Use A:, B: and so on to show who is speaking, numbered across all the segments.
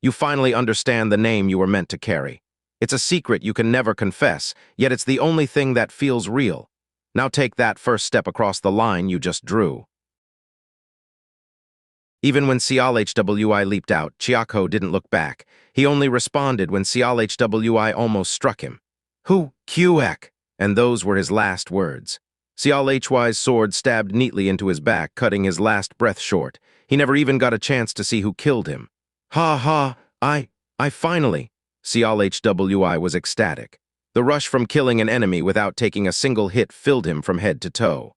A: You finally understand the name you were meant to carry. It's a secret you can never confess, yet it's the only thing that feels real. Now take that first step across the line you just drew. Even when Seol-Hwi leaped out, Cheok-Ho didn't look back. He only responded when Seol-Hwi almost struck him. "Who? Qek?" And those were his last words. Seol-Hwi's sword stabbed neatly into his back, cutting his last breath short. He never even got a chance to see who killed him. "Ha ha, I finally." Seol-Hwi was ecstatic. The rush from killing an enemy without taking a single hit filled him from head to toe.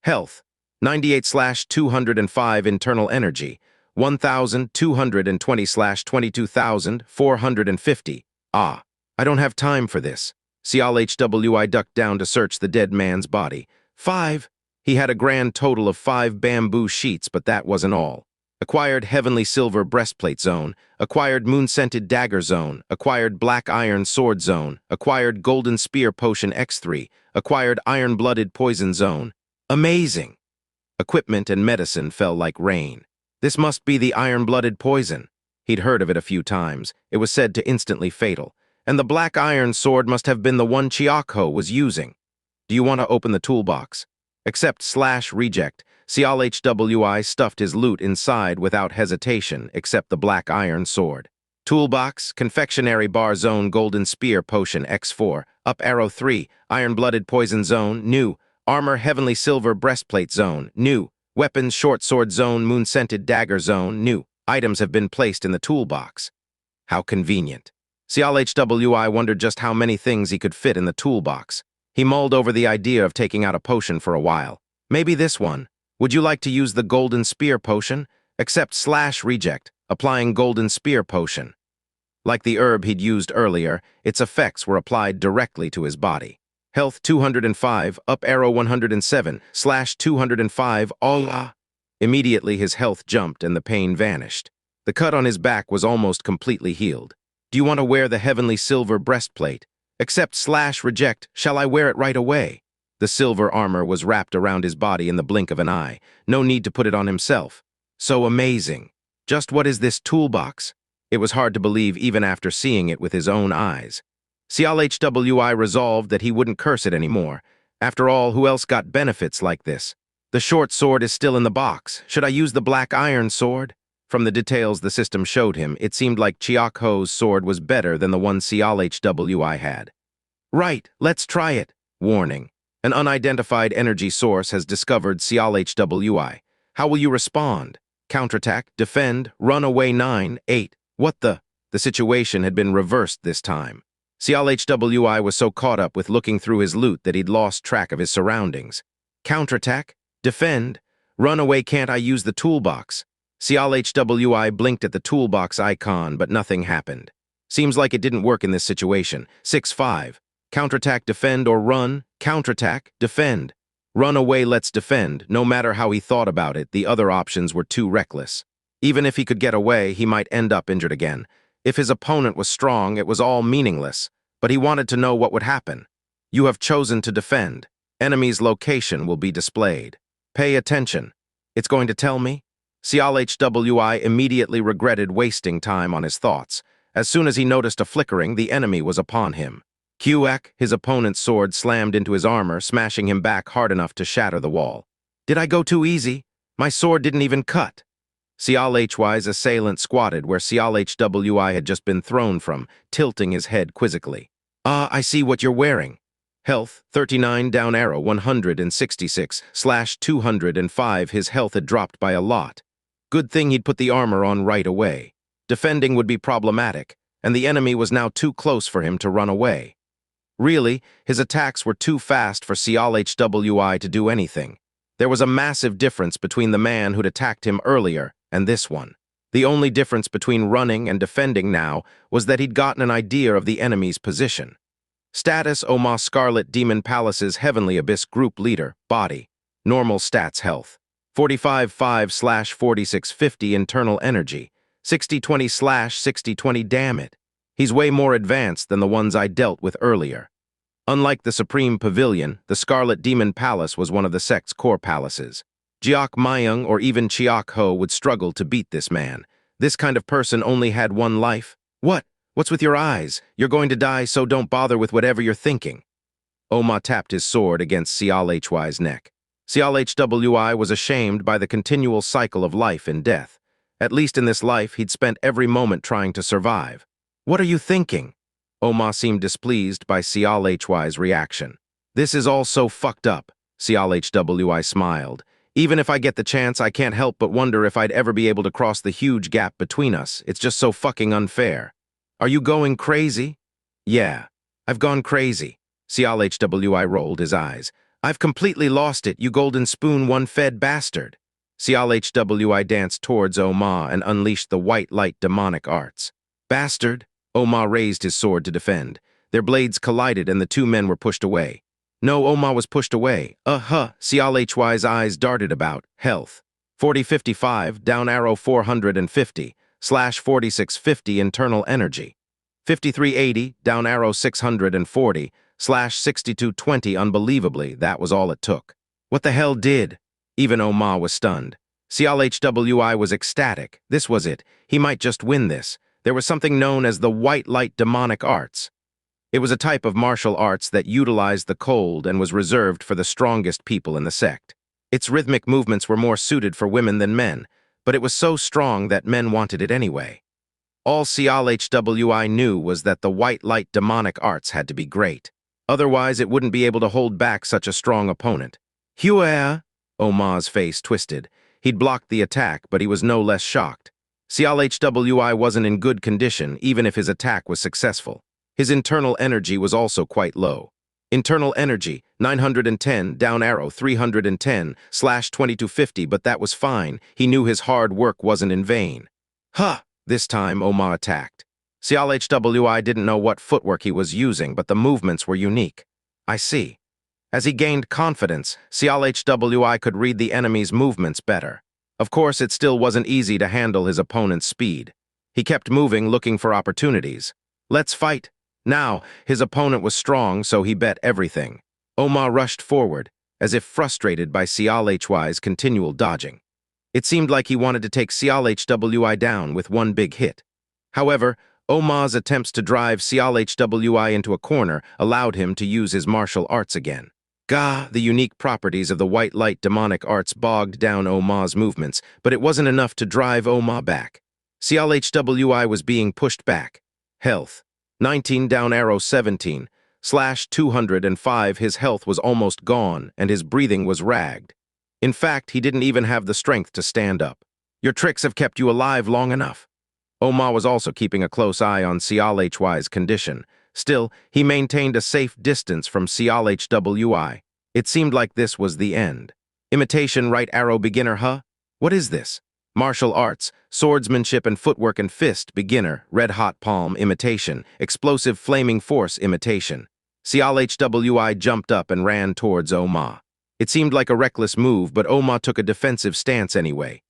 A: Health: 98/205 internal energy, 1,220/22,450. Ah, I don't have time for this. Seol-Hwi ducked down to search the dead man's body. 5. He had a grand total of 5 bamboo sheets, but that wasn't all. Acquired heavenly silver breastplate zone, acquired moon-scented dagger zone, acquired black iron sword zone, acquired golden spear potion X3, acquired iron-blooded poison zone. Amazing! Equipment and medicine fell like rain. This must be the iron-blooded poison. He'd heard of it a few times. It was said to instantly fatal. And the black iron sword must have been the one Cheok-Ho was using. Do you want to open the toolbox? Accept/reject. Seol-Hwi stuffed his loot inside without hesitation, except the black iron sword. Toolbox, confectionery bar zone golden spear potion X4, up arrow 3, iron-blooded poison zone, new. Armor heavenly silver breastplate zone, new. Weapons short sword zone moon-scented dagger zone, new. Items have been placed in the toolbox. How convenient. Seol-Hwi wondered just how many things he could fit in the toolbox. He mulled over the idea of taking out a potion for a while. Maybe this one. Would you like to use the golden spear potion? Accept/reject, applying golden spear potion. Like the herb he'd used earlier, its effects were applied directly to his body. Health 205, up arrow 107/205, Allah. Immediately his health jumped and the pain vanished. The cut on his back was almost completely healed. Do you want to wear the heavenly silver breastplate? Accept/reject, shall I wear it right away? The silver armor was wrapped around his body in the blink of an eye. No need to put it on himself. So amazing. Just what is this toolbox? It was hard to believe even after seeing it with his own eyes. Seol-Hwi resolved that he wouldn't curse it anymore. After all, who else got benefits like this? The short sword is still in the box. Should I use the black iron sword? From the details the system showed him, it seemed like Cheok-Ho's sword was better than the one Seol-Hwi had. Right, let's try it. Warning. An unidentified energy source has discovered Seol-Hwi. How will you respond? Counterattack, defend, run away 9, 8. What the? The situation had been reversed this time. Seol-Hwi was so caught up with looking through his loot that he'd lost track of his surroundings. Counterattack, defend, run away, can't I use the toolbox? Seol-Hwi blinked at the toolbox icon, but nothing happened. Seems like it didn't work in this situation. 6-5. Counterattack, defend, or run. Counterattack, defend. Run away, let's defend. No matter how he thought about it, the other options were too reckless. Even if he could get away, he might end up injured again. If his opponent was strong, it was all meaningless. But he wanted to know what would happen. You have chosen to defend. Enemy's location will be displayed. Pay attention. It's going to tell me? Seol-Hwi immediately regretted wasting time on his thoughts. As soon as he noticed a flickering, the enemy was upon him. Qek, his opponent's sword slammed into his armor, smashing him back hard enough to shatter the wall. Did I go too easy? My sword didn't even cut. Seol-Hwi's assailant squatted where Seol-Hwi had just been thrown from, tilting his head quizzically. Ah, I see what you're wearing. Health, 39 down arrow 166/205. His health had dropped by a lot. Good thing he'd put the armor on right away. Defending would be problematic, and the enemy was now too close for him to run away. Really, his attacks were too fast for Seol-Hwi to do anything. There was a massive difference between the man who'd attacked him earlier and this one. The only difference between running and defending now was that he'd gotten an idea of the enemy's position. Status: Oma Scarlet Demon Palace's Heavenly Abyss Group Leader, Body. Normal stats: Health 45/5/4650 internal energy, 60/20/6020. Damn it. He's way more advanced than the ones I dealt with earlier. Unlike the Supreme Pavilion, the Scarlet Demon Palace was one of the sect's core palaces. Jiok Mayung or even Cheok-Ho would struggle to beat this man. This kind of person only had one life. What? What's with your eyes? You're going to die, so don't bother with whatever you're thinking. Oma tapped his sword against Seol-Hwi's neck. Seol-Hwi was ashamed by the continual cycle of life and death. At least in this life, he'd spent every moment trying to survive. What are you thinking? Oma seemed displeased by Seol-Hwi's reaction. This is all so fucked up, Seol-Hwi smiled. Even if I get the chance, I can't help but wonder if I'd ever be able to cross the huge gap between us. It's just so fucking unfair. Are you going crazy? Yeah, I've gone crazy. Seol-Hwi rolled his eyes. I've completely lost it, you golden spoon one-fed bastard. Seol-Hwi danced towards Oma and unleashed the white light demonic arts. Bastard! Oma raised his sword to defend. Their blades collided and the two men were pushed away. No, Oma was pushed away. Seol-Hwi's eyes darted about. Health. 4055, down arrow 450, slash 4650 internal energy. 5380, down arrow 640, slash 6220 unbelievably, that was all it took. What the hell did? Even Oma was stunned. Seol-Hwi was ecstatic. This was it. He might just win this. There was something known as the white light demonic arts. It was a type of martial arts that utilized the cold and was reserved for the strongest people in the sect. Its rhythmic movements were more suited for women than men, but it was so strong that men wanted it anyway. All Seol-Hwi knew was that the white light demonic arts had to be great. Otherwise, it wouldn't be able to hold back such a strong opponent. Hua! Oma's face twisted. He'd blocked the attack, but he was no less shocked. Seol-Hwi wasn't in good condition, even if his attack was successful. His internal energy was also quite low. Internal energy, 910, down arrow 310, slash 2250, but that was fine. He knew his hard work wasn't in vain. This time, Oma attacked. Seol-Hwi didn't know what footwork he was using, but the movements were unique. I see. As he gained confidence, Seol-Hwi could read the enemy's movements better. Of course, it still wasn't easy to handle his opponent's speed. He kept moving, looking for opportunities. Let's fight. Now, his opponent was strong, so he bet everything. Oma rushed forward, as if frustrated by Seol-Hwi's continual dodging. It seemed like he wanted to take Seol-Hwi down with one big hit. However, Oma's attempts to drive Seol-Hwi into a corner allowed him to use his martial arts again. The unique properties of the white light demonic arts bogged down Oma's movements, but it wasn't enough to drive Oma back. Seol-Hwi was being pushed back. Health. 19 down arrow 17, slash 205, his health was almost gone and his breathing was ragged. In fact, he didn't even have the strength to stand up. Your tricks have kept you alive long enough. Oma was also keeping a close eye on Seol-Hwi's condition. Still, he maintained a safe distance from Seol-Hwi. It seemed like this was the end. Imitation right arrow beginner, What is this? Martial arts, swordsmanship and footwork and fist, beginner, red-hot palm, imitation, explosive flaming force, imitation. Seol-Hwi jumped up and ran towards Oma. It seemed like a reckless move, but Oma took a defensive stance anyway.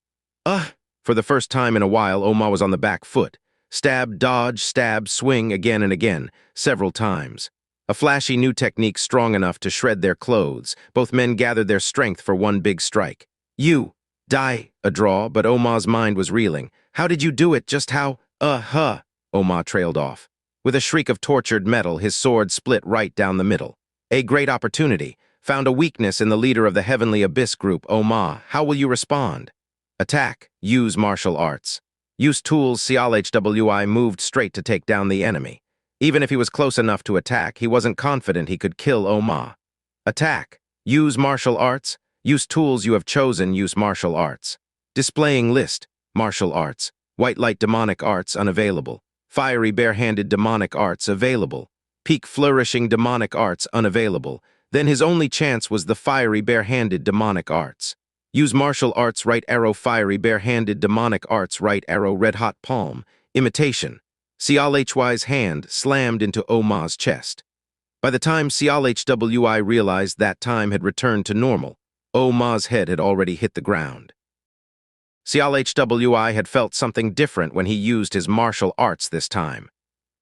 A: For the first time in a while, Oma was on the back foot. Stab, dodge, stab, swing again and again, several times. A flashy new technique strong enough to shred their clothes. Both men gathered their strength for one big strike. You! Die! A draw, but Oma's mind was reeling. How did you do it? Just how? Oma trailed off. With a shriek of tortured metal, his sword split right down the middle. A great opportunity. Found a weakness in the leader of the Heavenly Abyss group, Oma. How will you respond? Attack. Use martial arts. Use tools. Seol-Hwi moved straight to take down the enemy. Even if he was close enough to attack, he wasn't confident he could kill Oma. Attack. Use martial arts. Use tools you have chosen. Use martial arts. Displaying list. Martial arts. White light demonic arts unavailable. Fiery bare-handed demonic arts available. Peak flourishing demonic arts unavailable. Then his only chance was the fiery bare-handed demonic arts. Use martial arts right arrow fiery bare-handed demonic arts right arrow red-hot palm. Imitation. Seol-Hwi's hand slammed into Oma's chest. By the time Seol-Hwi realized that time had returned to normal, Oma's head had already hit the ground. Seol-Hwi had felt something different when he used his martial arts this time.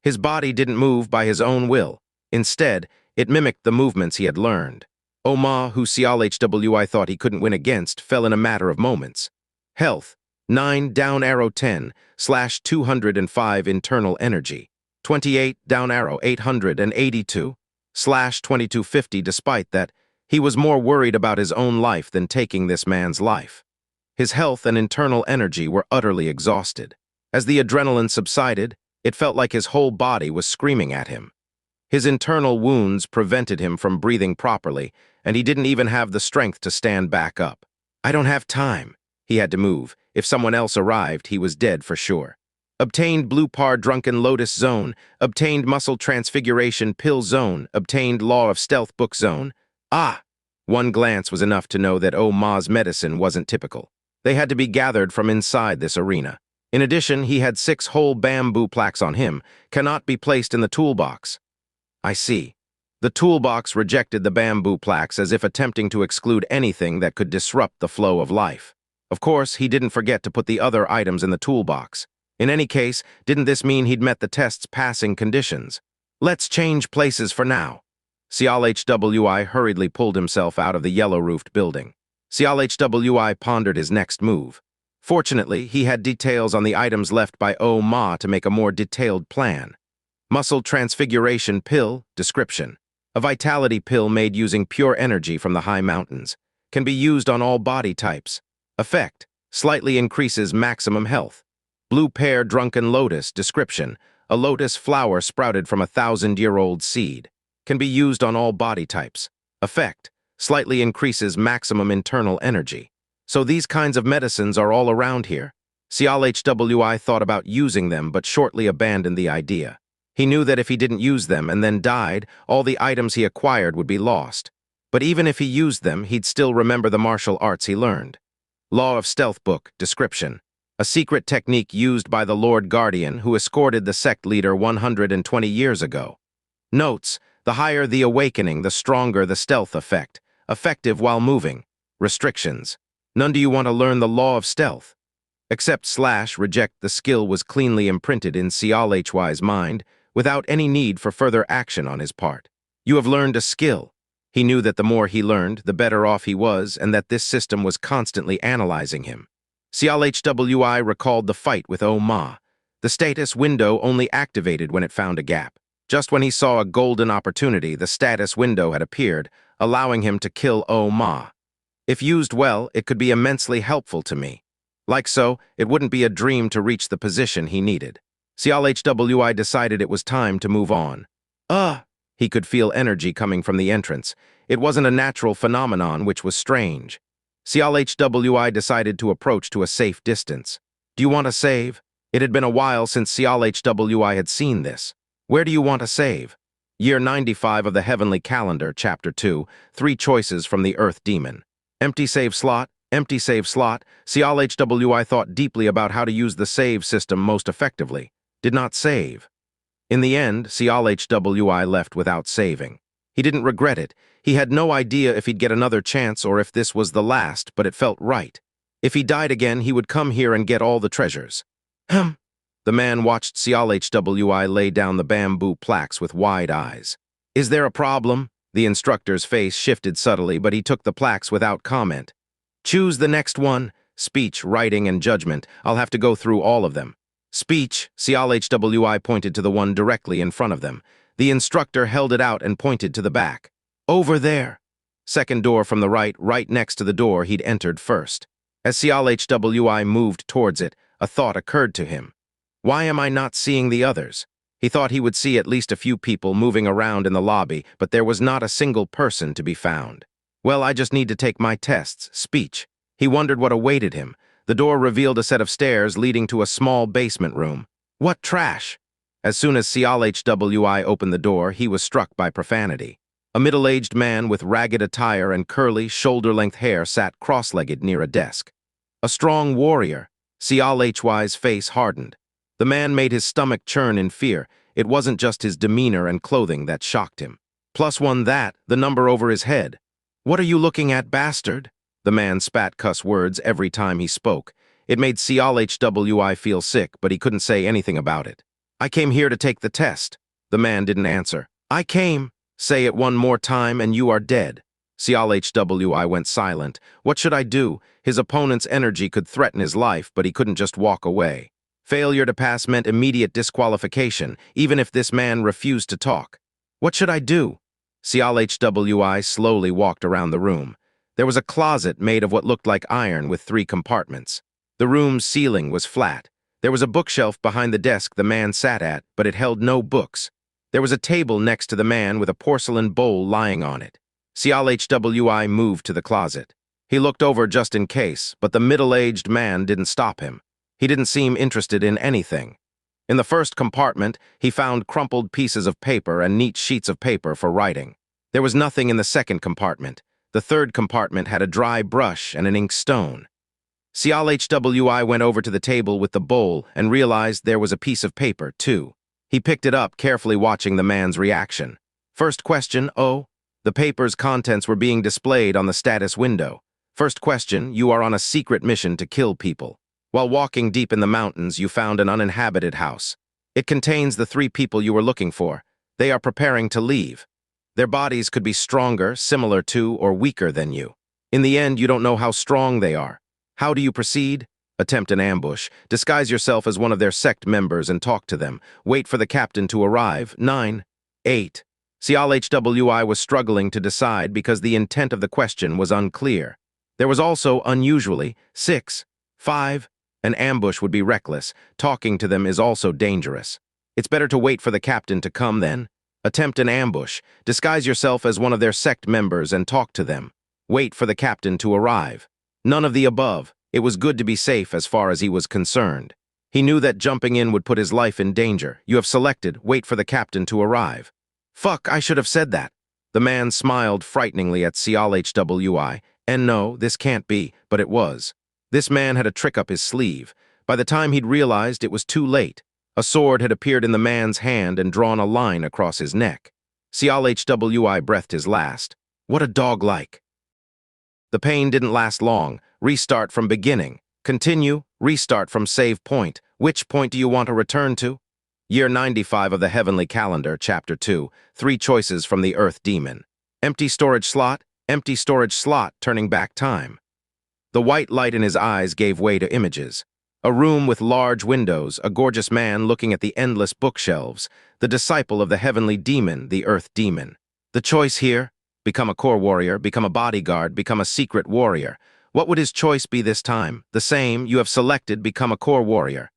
A: His body didn't move by his own will. Instead, it mimicked the movements he had learned. Oma, who Seol-Hwi thought he couldn't win against, fell in a matter of moments. Health, 9 down arrow 10 slash 205 internal energy. 28 down arrow 882 slash 2250. Despite that, he was more worried about his own life than taking this man's life. His health and internal energy were utterly exhausted. As the adrenaline subsided, it felt like his whole body was screaming at him. His internal wounds prevented him from breathing properly, and he didn't even have the strength to stand back up. I don't have time. He had to move. If someone else arrived, he was dead for sure. Obtained Blue Par Drunken Lotus Zone. Obtained Muscle Transfiguration Pill Zone. Obtained Law of Stealth Book Zone. Ah! One glance was enough to know that Oh Ma's medicine wasn't typical. They had to be gathered from inside this arena. In addition, he had 6 whole bamboo plaques on him, cannot be placed in the toolbox. I see. The toolbox rejected the bamboo plaques as if attempting to exclude anything that could disrupt the flow of life. Of course, he didn't forget to put the other items in the toolbox. In any case, didn't this mean he'd met the test's passing conditions? Let's change places for now. Seol-Hwi hurriedly pulled himself out of the yellow-roofed building. Seol-Hwi pondered his next move. Fortunately, he had details on the items left by Oh Ma to make a more detailed plan. Muscle Transfiguration Pill. Description: a vitality pill made using pure energy from the high mountains. Can be used on all body types. Effect: slightly increases maximum health. Blue Pear Drunken Lotus. Description: a lotus flower sprouted from a 1,000-year-old seed. Can be used on all body types. Effect: slightly increases maximum internal energy. So these kinds of medicines are all around here. Seol-Hwi thought about using them but shortly abandoned the idea. He knew that if he didn't use them and then died, all the items he acquired would be lost. But even if he used them, he'd still remember the martial arts he learned. Law of Stealth Book. Description: a secret technique used by the Lord Guardian who escorted the sect leader 120 years ago. Notes: the higher the awakening, the stronger the stealth effect. Effective while moving. Restrictions: none. Do you want to learn the law of stealth? Accept/reject. The skill was cleanly imprinted in Seol-Hwi's mind, without any need for further action on his part. You have learned a skill. He knew that the more he learned, the better off he was, and that this system was constantly analyzing him. Seol-Hwi recalled the fight with Oh Ma. The status window only activated when it found a gap. Just when he saw a golden opportunity, the status window had appeared, allowing him to kill Oh Ma. If used well, it could be immensely helpful to me. Like so, it wouldn't be a dream to reach the position he needed. Seol-Hwi decided it was time to move on. He could feel energy coming from the entrance. It wasn't a natural phenomenon, which was strange. Seol-Hwi decided to approach to a safe distance. Do you want to save? It had been a while since Seol-Hwi had seen this. Where do you want to save? Year 95 of the Heavenly Calendar, Chapter 2, 3 choices from the Earth Demon. Empty save slot. Empty save slot. Seol-Hwi thought deeply about how to use the save system most effectively. Did not save. In the end, Seol-Hwi left without saving. He didn't regret it. He had no idea if he'd get another chance or if this was the last, but it felt right. If he died again, he would come here and get all the treasures. The man watched Seol-Hwi lay down the bamboo plaques with wide eyes. Is there a problem? The instructor's face shifted subtly, but he took the plaques without comment. Choose the next one. Speech, writing, and judgment. I'll have to go through all of them. Speech. Seol-Hwi pointed to the one directly in front of them. The instructor held it out and pointed to the back. Over there. Second door from the right, right next to the door he'd entered first. As Seol-Hwi moved towards it, a thought occurred to him. Why am I not seeing the others? He thought he would see at least a few people moving around in the lobby, but there was not a single person to be found. Well, I just need to take my tests. Speech. He wondered what awaited him. The door revealed a set of stairs leading to a small basement room. What trash! As soon as Seol-Hwi opened the door, he was struck by profanity. A middle-aged man with ragged attire and curly, shoulder-length hair sat cross-legged near a desk. A strong warrior. Seol-Hwi's face hardened. The man made his stomach churn in fear. It wasn't just his demeanor and clothing that shocked him. +1 that, the number over his head. What are you looking at, bastard? The man spat cuss words every time he spoke. It made Seol-Hwi feel sick, but he couldn't say anything about it. I came here to take the test. The man didn't answer. I came. Say it one more time and you are dead. Seol-Hwi went silent. What should I do? His opponent's energy could threaten his life, but he couldn't just walk away. Failure to pass meant immediate disqualification, even if this man refused to talk. What should I do? Seol-Hwi slowly walked around the room. There was a closet made of what looked like iron with 3 compartments. The room's ceiling was flat. There was a bookshelf behind the desk the man sat at, but it held no books. There was a table next to the man with a porcelain bowl lying on it. Seol-Hwi moved to the closet. He looked over just in case, but the middle-aged man didn't stop him. He didn't seem interested in anything. In the first compartment, he found crumpled pieces of paper and neat sheets of paper for writing. There was nothing in the second compartment. The third compartment had a dry brush and an ink stone. Seol-Hwi went over to the table with the bowl and realized there was a piece of paper, too. He picked it up, carefully watching the man's reaction. First question, oh? The paper's contents were being displayed on the status window. First question, you are on a secret mission to kill people. While walking deep in the mountains, you found an uninhabited house. It contains the 3 people you were looking for. They are preparing to leave. Their bodies could be stronger, similar to, or weaker than you. In the end, you don't know how strong they are. How do you proceed? Attempt an ambush. Disguise yourself as one of their sect members and talk to them. Wait for the captain to arrive. 9. 8. Seol-Hwi was struggling to decide because the intent of the question was unclear. There was also, unusually, 6. 5. An ambush would be reckless. Talking to them is also dangerous. It's better to wait for the captain to come then. Attempt an ambush. Disguise yourself as one of their sect members and talk to them. Wait for the captain to arrive. None of the above. It was good to be safe as far as he was concerned. He knew that jumping in would put his life in danger. You have selected, wait for the captain to arrive. Fuck, I should have said that. The man smiled frighteningly at Seol-Hwi. And no, this can't be, but it was. This man had a trick up his sleeve. By the time he'd realized, it was too late. A sword had appeared in the man's hand and drawn a line across his neck. Seol-Hwi breathed his last. What a dog-like. The pain didn't last long. Restart from beginning. Continue. Restart from save point. Which point do you want to return to? Year 95 of the Heavenly Calendar, Chapter 2. 3 choices from the Earth Demon. Empty storage slot. Empty storage slot, turning back time. The white light in his eyes gave way to images. A room with large windows, a gorgeous man looking at the endless bookshelves, the disciple of the Heavenly Demon, the Earth Demon. The choice here? Become a core warrior, become a bodyguard, become a secret warrior. What would his choice be this time? The same, you have selected, become a core warrior.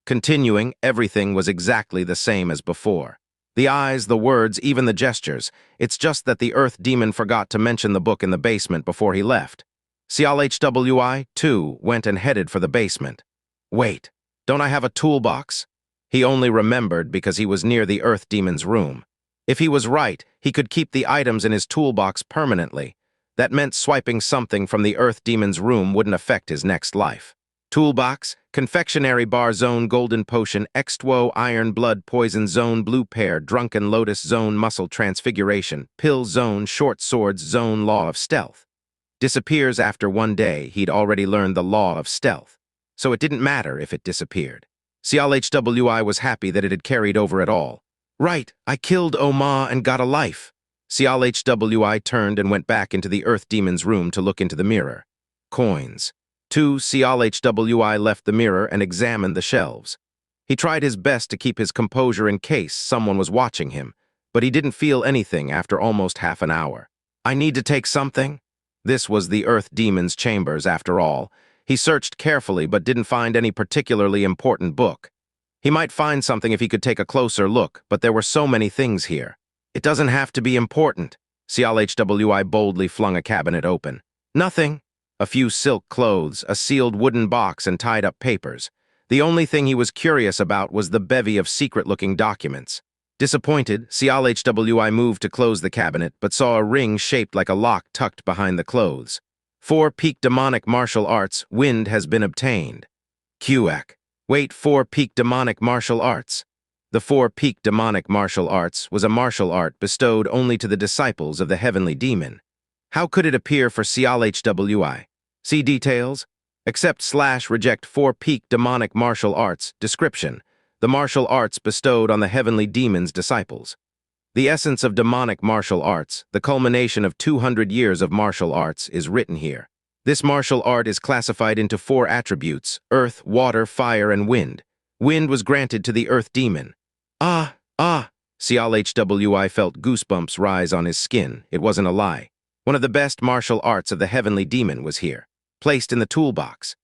A: Continuing, everything was exactly the same as before. The eyes, the words, even the gestures. It's just that the Earth Demon forgot to mention the book in the basement before he left. Seol-Hwi, too, went and headed for the basement. Wait, don't I have a toolbox? He only remembered because he was near the Earth Demon's room. If he was right, he could keep the items in his toolbox permanently. That meant swiping something from the Earth Demon's room wouldn't affect his next life. Toolbox, confectionery bar zone, golden potion, X2O, iron blood, poison zone, blue pear, drunken lotus zone, muscle transfiguration, pill zone, short swords zone, law of stealth. Disappears after 1 day, he'd already learned the law of stealth. So it didn't matter if it disappeared. Seol-Hwi was happy that it had carried over at all. Right, I killed Oma and got a life. Seol-Hwi turned and went back into the Earth Demon's room to look into the mirror. Coins. 2. Seol-Hwi left the mirror and examined the shelves. He tried his best to keep his composure in case someone was watching him, but he didn't feel anything after almost half an hour. I need to take something? This was the Earth Demon's chambers, after all. He searched carefully but didn't find any particularly important book. He might find something if he could take a closer look, but there were so many things here. It doesn't have to be important. Seol-Hwi boldly flung a cabinet open. Nothing. A few silk clothes, a sealed wooden box, and tied-up papers. The only thing he was curious about was the bevy of secret-looking documents. Disappointed, Seol-Hwi moved to close the cabinet, but saw a ring shaped like a lock tucked behind the clothes. 4 peak demonic martial arts, wind has been obtained. QAC. Wait, 4 peak demonic martial arts. The 4 peak demonic martial arts was a martial art bestowed only to the disciples of the Heavenly Demon. How could it appear for Seol-Hwi? See details. Accept/reject 4 peak demonic martial arts. Description. The martial arts bestowed on the Heavenly Demon's disciples. The essence of demonic martial arts, the culmination of 200 years of martial arts, is written here. This martial art is classified into 4 attributes: earth, water, fire, and wind. Wind was granted to the earth demon. Ah, ah! Seol-Hwi felt goosebumps rise on his skin. It wasn't a lie. One of the best martial arts of the heavenly demon was here, placed in the toolbox.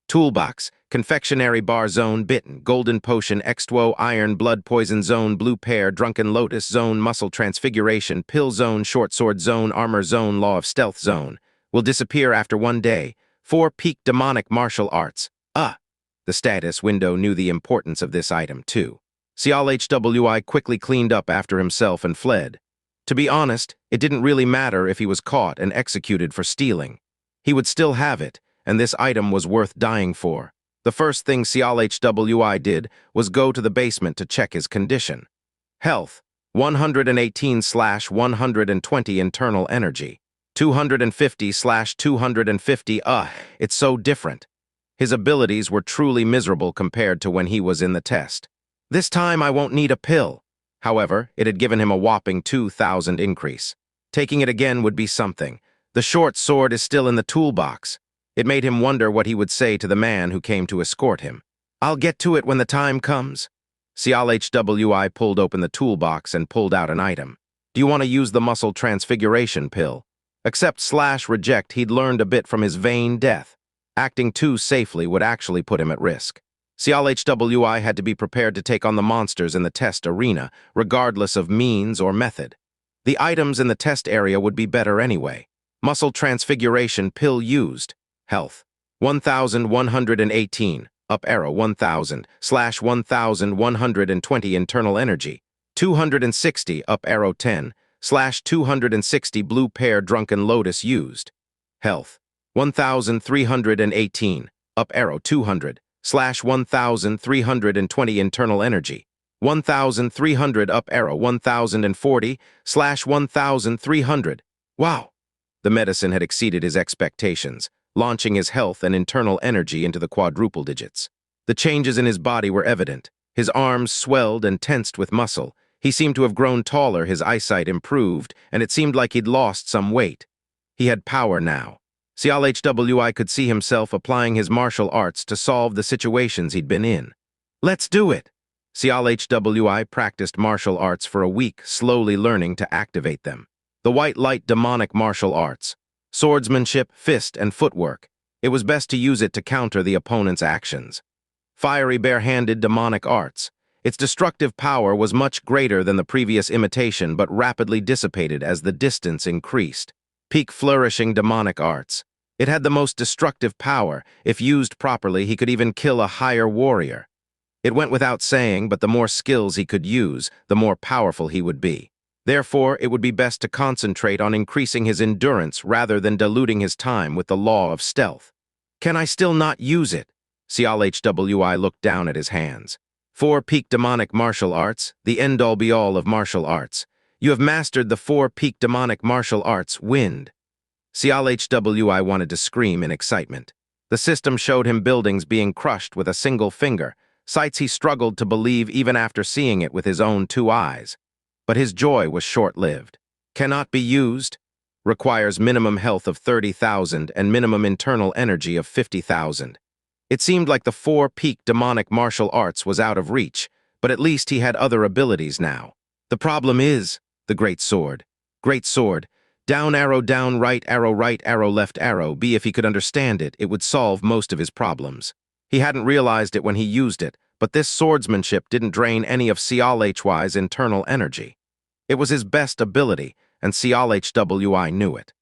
A: Toolbox, confectionery bar zone, bitten, golden potion, extuo, iron, blood poison zone, blue pear, drunken lotus zone, muscle transfiguration, pill zone, short sword zone, armor zone, law of stealth zone. Will disappear after 1 day. 4 peak demonic martial arts. The status window knew the importance of this item too. Seol-Hwi quickly cleaned up after himself and fled. To be honest, it didn't really matter if he was caught and executed for stealing. He would still have it, and this item was worth dying for. The first thing Seol-Hwi did was go to the basement to check his condition. Health, 118/120 internal energy. 250/250, it's so different. His abilities were truly miserable compared to when he was in the test. This time I won't need a pill. However, it had given him a whopping 2,000 increase. Taking it again would be something. The short sword is still in the toolbox. It made him wonder what he would say to the man who came to escort him. I'll get to it when the time comes. Seol-Hwi pulled open the toolbox and pulled out an item. Do you want to use the muscle transfiguration pill? Accept/reject, he'd learned a bit from his vain death. Acting too safely would actually put him at risk. Seol-Hwi had to be prepared to take on the monsters in the test arena, regardless of means or method. The items in the test area would be better anyway. Muscle transfiguration pill used. Health, 1,118, up arrow 1,000/1,120 internal energy. 260, up arrow 10/260 blue pear drunken lotus used. Health, 1,318, up arrow 200/1,320 internal energy. 1,300, up arrow 1,040/1,300. Wow! The medicine had exceeded his expectations, launching his health and internal energy into the quadruple digits. The changes in his body were evident. His arms swelled and tensed with muscle. He seemed to have grown taller, his eyesight improved, and it seemed like he'd lost some weight. He had power now. Seol-Hwi could see himself applying his martial arts to solve the situations he'd been in. Let's do it! Seol-Hwi practiced martial arts for a week, slowly learning to activate them. The white light demonic martial arts. Swordsmanship, fist, and footwork. It was best to use it to counter the opponent's actions. Fiery bare-handed demonic arts. Its destructive power was much greater than the previous imitation but rapidly dissipated as the distance increased. Peak flourishing demonic arts. It had the most destructive power. If used properly, he could even kill a higher warrior. It went without saying, but the more skills he could use, the more powerful he would be. Therefore, it would be best to concentrate on increasing his endurance rather than diluting his time with the law of stealth. Can I still not use it? Seol-Hwi looked down at his hands. 4 peak demonic martial arts, the end-all be-all of martial arts. You have mastered the 4 peak demonic martial arts, wind. Seol-Hwi wanted to scream in excitement. The system showed him buildings being crushed with a single finger, sights he struggled to believe even after seeing it with his own 2 eyes. But his joy was short-lived. Cannot be used. Requires minimum health of 30,000 and minimum internal energy of 50,000. It seemed like the 4 peak demonic martial arts was out of reach, but at least he had other abilities now. The problem is the great sword. Great sword. Down arrow, right arrow, left arrow. B, if he could understand it, it would solve most of his problems. He hadn't realized it when he used it, but this swordsmanship didn't drain any of Seol-Hwi's internal energy. It was his best ability, and Seol-Hwi knew it.